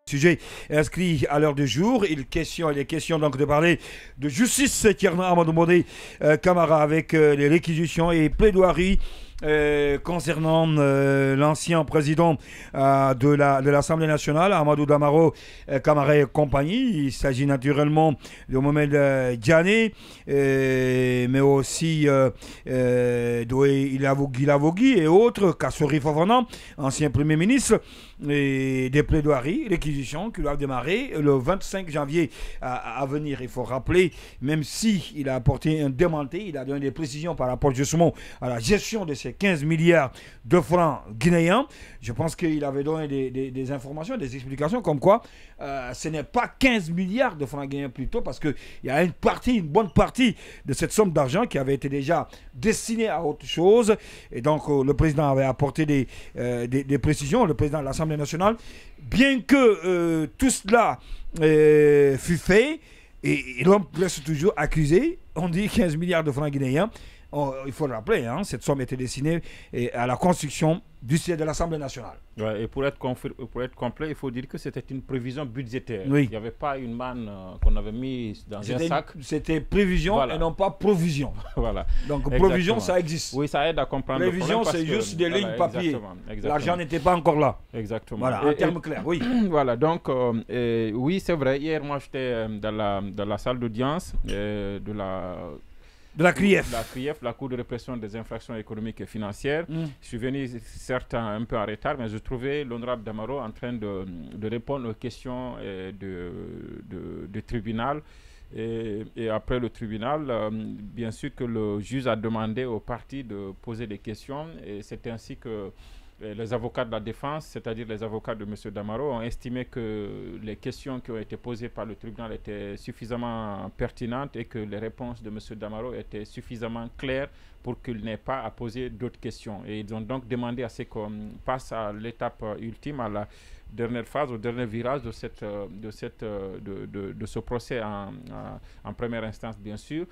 Sujet inscrit à l'heure du jour. Il est question donc de parler de justice Tierno Amadou Modé Camara avec les réquisitions et plaidoiries concernant l'ancien président de l'Assemblée nationale, Amadou Damaro Camara et compagnie. Il s'agit naturellement de Mohamed Diané, mais aussi Ilavogui et autres, Kassori Fofana, ancien Premier ministre, et des plaidoiries, réquisitions qui doivent démarrer le 25 janvier à venir. Il faut rappeler, même si il a apporté un démenti, il a donné des précisions par rapport justement à la gestion de ces 15 milliards de francs guinéens. Je pense qu'il avait donné des informations, des explications comme quoi ce n'est pas 15 milliards de francs guinéens plutôt, parce qu'il y a une bonne partie de cette somme d'argent qui avait été déjà destinée à autre chose. Et donc le président avait apporté des précisions, le président de l'Assemblée nationale, bien que tout cela fut fait, et l'homme reste toujours accusé. On dit 15 milliards de francs guinéens. Il faut le rappeler, hein, cette somme était destinée à la construction du siège de l'Assemblée nationale. Ouais, et pour être complet, il faut dire que c'était une prévision budgétaire. Oui. Il n'y avait pas une manne qu'on avait mise dans un sac. C'était prévision, voilà, et non pas provision. Voilà. Donc provision, ça existe. Oui, ça aide à comprendre. Prévision, c'est juste des lignes papier. L'argent n'était pas encore là. Exactement. Voilà, en termes clairs, oui. Voilà, donc, oui, c'est vrai. Hier, moi, j'étais dans la salle d'audience de la CRIEF, la Cour de répression des infractions économiques et financières. Je suis venu, certes, un peu en retard, mais je trouvais l'honorable Damaro en train de répondre aux questions du tribunal. Et après le tribunal, bien sûr que le juge a demandé aux parties de poser des questions. Et c'est ainsi que les avocats de la défense, c'est-à-dire les avocats de M. Damaro, ont estimé que les questions qui ont été posées par le tribunal étaient suffisamment pertinentes et que les réponses de M. Damaro étaient suffisamment claires pour qu'il n'ait pas à poser d'autres questions. Et ils ont donc demandé à ce qu'on passe à l'étape ultime, à la dernière phase, au dernier virage de ce procès en première instance, bien sûr,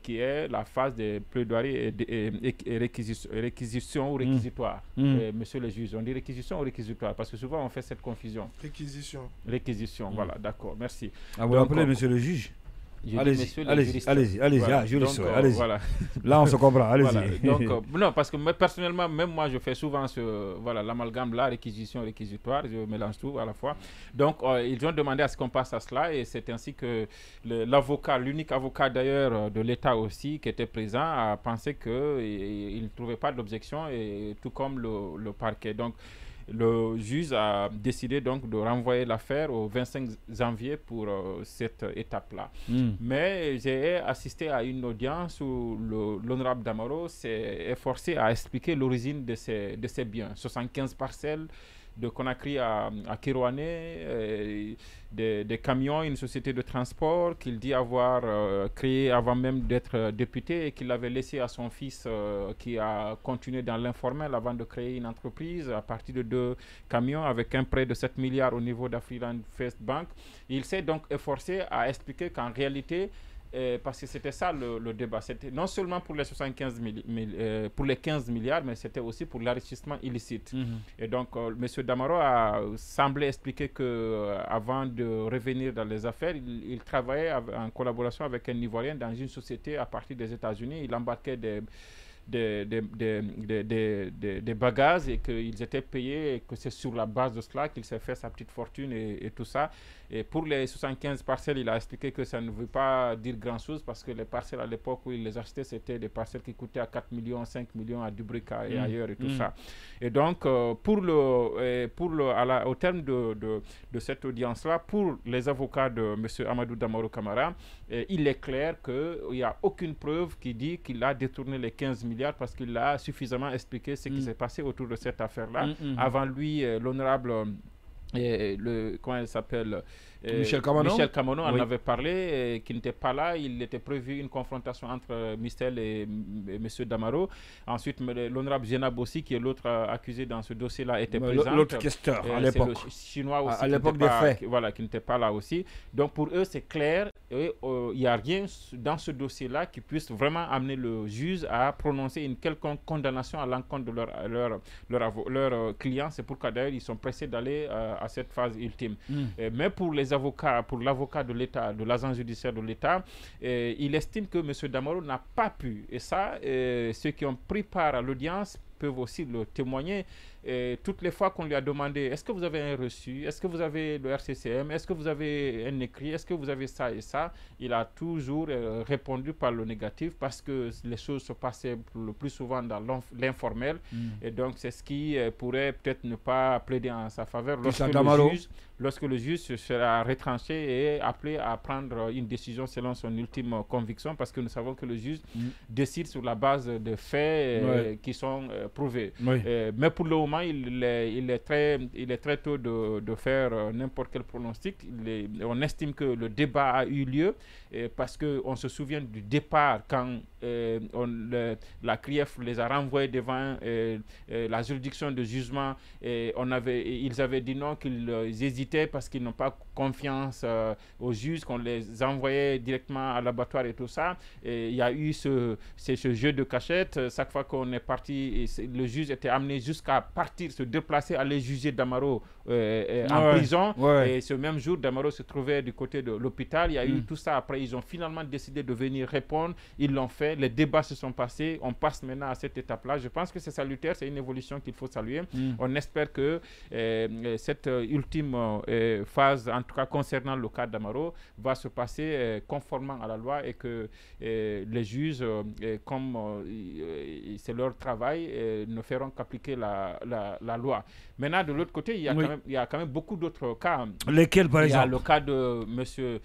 qui est la phase des plaidoiries et réquisitions ou réquisitoires. Monsieur le juge, on dit réquisition ou réquisitoire, parce que souvent on fait cette confusion. Réquisition, voilà, d'accord, merci. Ah, vous rappelez, monsieur le juge? Allez-y, voilà. Là, on se comprend, allez-y. Voilà. Donc, non, parce que personnellement, même moi, je fais souvent l'amalgame, la réquisition, réquisitoire, je mélange tout à la fois. Donc, ils ont demandé à ce qu'on passe à cela, et c'est ainsi que l'avocat, l'unique avocat d'ailleurs de l'État aussi, qui était présent, a pensé qu'il ne trouvait pas d'objection, et tout comme le parquet. Donc, le juge a décidé donc de renvoyer l'affaire au 25 janvier pour cette étape-là. Mais j'ai assisté à une audience où l'honorable Damaro s'est efforcé à expliquer l'origine de ces biens. 75 parcelles de Conakry à Kérouané, des camions, une société de transport qu'il dit avoir créé avant même d'être député, et qu'il avait laissé à son fils qui a continué dans l'informel avant de créer une entreprise à partir de 2 camions avec un prêt de 7 milliards au niveau d'Afriland First Bank. Il s'est donc efforcé à expliquer qu'en réalité, parce que c'était ça le débat. C'était non seulement pour les pour les 15 milliards, mais c'était aussi pour l'enrichissement illicite. Et donc, M. Damaro a semblé expliquer qu'avant de revenir dans les affaires, il travaillait en collaboration avec un Ivoirien dans une société à partir des États-Unis. Il embarquait des bagages, et qu'ils étaient payés, et que c'est sur la base de cela qu'il s'est fait sa petite fortune et tout ça. Et pour les 75 parcelles, il a expliqué que ça ne veut pas dire grand-chose, parce que les parcelles à l'époque où il les achetait, c'était des parcelles qui coûtaient à 4 millions, 5 millions à Dubrika et ailleurs et tout ça. Et donc, au terme de cette audience-là, pour les avocats de M. Amadou Damaro Camara, il est clair qu'il n'y a aucune preuve qui dit qu'il a détourné les 15 milliards, parce qu'il a suffisamment expliqué ce qui s'est passé autour de cette affaire-là. Avant lui, l'honorable... comment il s'appelle, Michel Camono en avait parlé, qui n'était pas là. Il était prévu une confrontation entre Mistel et M. Damaro. Ensuite, l'honorable Jenab aussi, qui est l'autre accusé dans ce dossier-là, était présent. L'autre questeur à l'époque. Le Chinois aussi, à l'époque des faits. Voilà, qui n'était pas là aussi. Donc pour eux, c'est clair. Il n'y a rien dans ce dossier-là qui puisse vraiment amener le juge à prononcer une quelconque condamnation à l'encontre de leur client. C'est pourquoi d'ailleurs ils sont pressés d'aller à cette phase ultime. Mais pour les avocats, pour l'avocat de l'État, de l'agent judiciaire de l'État, il estime que M. Damaro n'a pas pu. Et ça, ceux qui ont pris part à l'audience peuvent aussi le témoigner. Et toutes les fois qu'on lui a demandé est-ce que vous avez un reçu, est-ce que vous avez le RCCM, est-ce que vous avez un écrit, est-ce que vous avez ça et ça, il a toujours répondu par le négatif parce que les choses se passaient le plus souvent dans l'informel. Et donc c'est ce qui pourrait peut-être ne pas plaider en sa faveur lorsque le juge se sera retranché et appelé à prendre une décision selon son ultime conviction, parce que nous savons que le juge décide sur la base de faits qui sont prouvés. Mais pour le moment, il est très tôt de faire n'importe quel pronostic. On estime que le débat a eu lieu parce qu'on se souvient du départ quand la CRIEF les a renvoyés devant la juridiction de jugement. Ils avaient dit non, qu'ils hésitaient parce qu'ils n'ont pas confiance aux juges, qu'on les envoyait directement à l'abattoir et tout ça. Et il y a eu ce jeu de cachette. Chaque fois qu'on est parti, le juge était amené jusqu'à partir, se déplacer, aller juger Damaro en prison. Et ce même jour, Damaro se trouvait du côté de l'hôpital. Il y a eu tout ça. Après, ils ont finalement décidé de venir répondre. Ils l'ont fait. Les débats se sont passés. On passe maintenant à cette étape-là. Je pense que c'est salutaire. C'est une évolution qu'il faut saluer. On espère que cette ultime phase, en tout cas concernant le cas Damaro, va se passer conformément à la loi et que les juges, comme c'est leur travail, ne feront qu'appliquer la loi. Maintenant, de l'autre côté, il y a quand même beaucoup d'autres cas. Lesquels, par exemple? Il y a le cas de monsieur,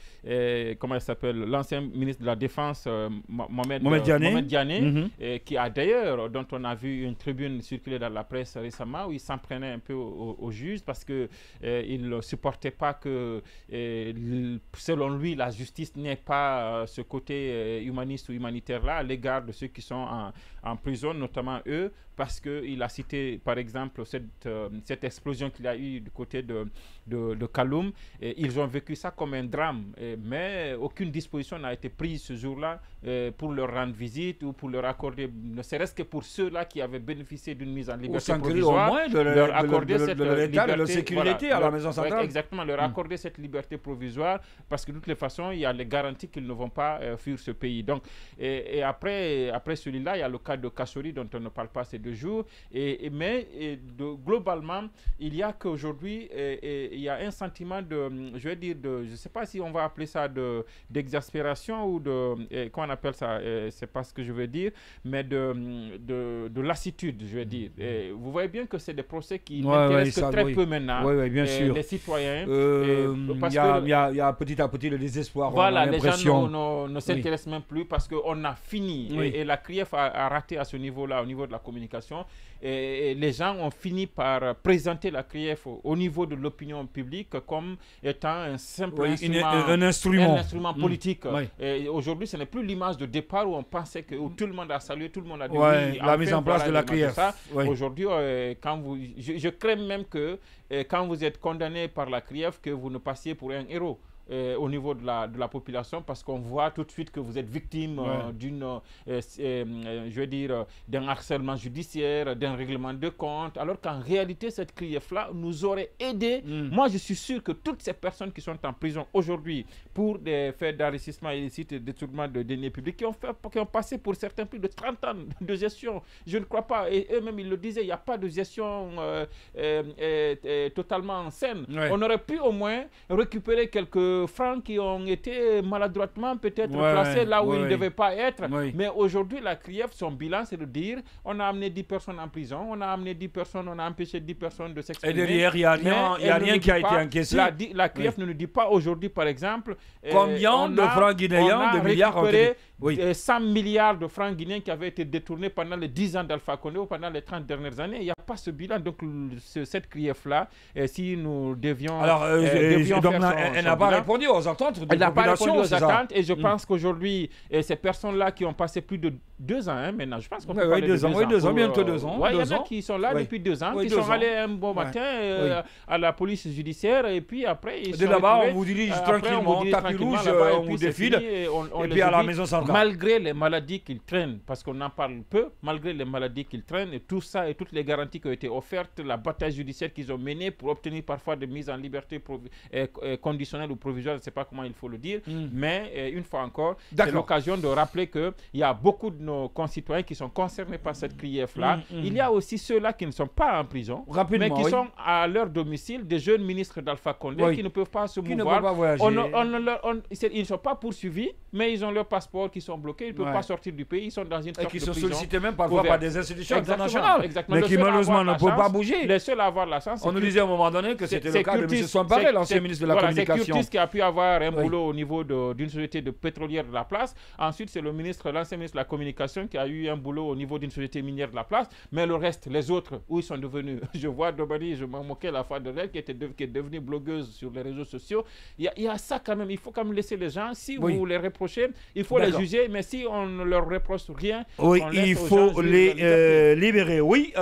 comment il s'appelle, l'ancien ministre de la Défense, Mohamed Diané, qui a d'ailleurs, dont on a vu une tribune circuler dans la presse récemment, où il s'en prenait un peu au juge parce qu'il ne supportait pas que, selon lui, la justice n'ait pas ce côté humaniste ou humanitaire-là à l'égard de ceux qui sont en prison, notamment eux, parce qu'il a cité, par exemple, cette explosion qu'il a eue du côté de Kaloum. Et ils ont vécu ça comme un drame, mais aucune disposition n'a été prise ce jour-là pour leur rendre visite ou pour leur accorder, ne serait-ce que pour ceux-là qui avaient bénéficié d'une mise en liberté provisoire, au moins leur accorder cette liberté, de sécurité à la maison centrale. Exactement, leur accorder cette liberté provisoire, parce que de toutes les façons, il y a les garanties qu'ils ne vont pas fuir ce pays. Donc, et après celui-là, il y a le cas de Kassori dont on ne parle pas ces 2 jours. Mais globalement, il y a qu'aujourd'hui, il y a un sentiment je vais dire, je ne sais pas si on va appeler ça d'exaspération ou comment on appelle ça, c'est pas ce que je veux dire, mais de lassitude, je vais dire. Et vous voyez bien que c'est des procès qui n'intéressent que très peu maintenant bien sûr. les citoyens. Il y a petit à petit le désespoir. Voilà, les gens ne s'intéressent même plus parce qu'on a fini. Et la CRIEF a raté à ce niveau-là, au niveau de la communication. Et les gens ont fini par présenter la CRIEF au niveau de l'opinion publique comme étant un simple instrument politique. Et aujourd'hui, ce n'est plus l'image de départ où on pensait que où tout le monde a salué, tout le monde a dit la mise en place de la CRIEF. Aujourd'hui, je crains même que quand vous êtes condamné par la CRIEF, que vous ne passiez pour un héros. Au niveau de la population, parce qu'on voit tout de suite que vous êtes victime d'un harcèlement judiciaire, d'un règlement de compte, alors qu'en réalité, cette CRIEF-là nous aurait aidé. Moi, je suis sûr que toutes ces personnes qui sont en prison aujourd'hui pour des faits d'enrichissement illicite et de détournement de deniers publics, qui ont passé pour certains plus de 30 ans de gestion, je ne crois pas, et eux-mêmes, ils le disaient, il n'y a pas de gestion totalement saine. On aurait pu au moins récupérer quelques francs qui ont été maladroitement peut-être placés là où ils ne devaient pas être. Mais aujourd'hui, la CRIEF, son bilan, c'est de dire on a amené 10 personnes en prison, on a amené 10 personnes, on a empêché 10 personnes de s'exprimer. Et derrière, il n'y a rien qui a été encaissé. La CRIEF ne nous dit pas aujourd'hui, par exemple, combien de francs guinéens, de milliards ont été... 100 milliards de francs guinéens qui avaient été détournés pendant les 10 ans d'Alpha Condé ou pendant les 30 dernières années. Il n'y a pas ce bilan. Donc, cette CRIEF-là, si nous devions... Alors, elle n'a pas répondu aux attentes de la population. Elle n'a pas répondu aux attentes. Et je pense qu'aujourd'hui, ces personnes-là qui ont passé plus de 2 ans hein, maintenant. Je pense qu'on Oui, peut parler de 2 ans, 2 ans, bientôt 2 ans. Ouais, il y en 2 a ans. qui sont là Oui. depuis 2 ans, Oui, qui 2 sont ans. allés un bon Ouais. matin Oui. à la police judiciaire et puis après ils De sont là-bas, retrouvés, on vous dirige après, on tranquillement, vous dirige tapis tranquillement rouge, là-bas, et on puis vous c'est défile. fini, et on Et les puis à la oublie, maison centrale. malgré les maladies qu'ils traînent, parce qu'on en parle peu, malgré les maladies qu'ils traînent et tout ça et toutes les garanties qui ont été offertes, la bataille judiciaire qu'ils ont menée pour obtenir parfois des mises en liberté conditionnelles ou provisoires, je ne sais pas comment il faut le dire, mais une fois encore, c'est l'occasion de rappeler qu'il y a beaucoup de nos concitoyens qui sont concernés par cette grief-là. Il y a aussi ceux-là qui ne sont pas en prison, mais qui sont à leur domicile, des jeunes ministres d'Alpha Condé qui ne peuvent pas se mouvoir. Ne peuvent pas voyager. Ils ne sont pas poursuivis, mais ils ont leurs passeports qui sont bloqués, ils ne peuvent pas sortir du pays, ils sont dans une sorte de prison. Et qui sont sollicités même parfois par des institutions internationales, exactement. mais qui malheureusement ne peuvent pas bouger. Les seuls à avoir la chance, on nous disait à un moment donné que c'était le cas de M. Soimparé, l'ancien ministre de la Communication. C'est Curtis qui a pu avoir un boulot au niveau d'une société de pétrolière de la place. Ensuite, c'est l'ancien ministre de la Communication qui a eu un boulot au niveau d'une société minière de la place. Mais le reste, les autres, où ils sont devenus, je vois Dobari, je m'en moquais la fois de elle, qui est devenue blogueuse sur les réseaux sociaux. Il y a ça quand même, il faut quand même laisser les gens. Si vous les reprochez, il faut les juger, mais si on ne leur reproche rien, il faut les libérer. Oui.